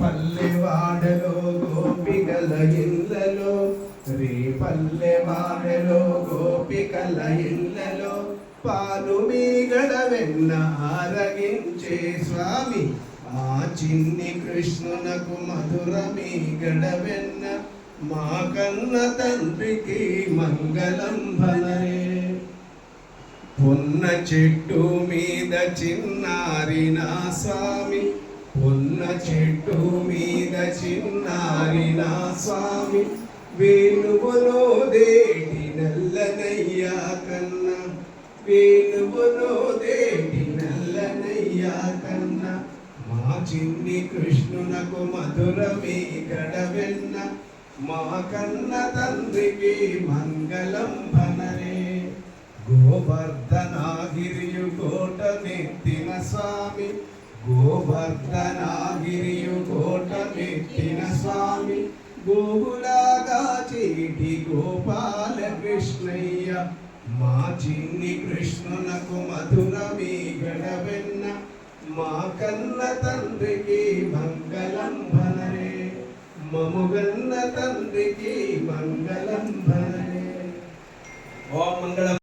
పల్లెవాడలో గోపికల ఇళ్ళలో పల్లెవాడలో గోపికల ఇళ్ళలో పాలు మీగడ వెన్న ఆరగించే స్వామి మా చిన్ని కృష్ణునకు మధుర మీగడ వెన్న మా కన్న తండ్రికి మంగళం భలే. పొన్న చెట్టు మీద చిన్నారి నా స్వామి పొన్న చెట్టు మీద చిన్నారి నా స్వామి వేణువులో దేటి నల్లనయ్యా కన్నా వేణువులో దేటి నల్లనయ్యా కన్నా మా చిన్ని కృష్ణునకు మధురమే గడవెన్న మా కన్న తండ్రికి మంగళం భనరే. గోవర్ధనాగిరియు కోట నెత్తిన స్వామి గోవర్ధనాగిరియు కోట నెత్తిన స్వామి గోవులాగా చీటి గోపాల కృష్ణయ్య మా చిన్ని కృష్ణునకు మధురమీ గడవెన్న మా కన్న తండ్రికి మంగళం భనరే మముగన్న తండ్రికి మంగళం భనరే. ఓం మంగళం.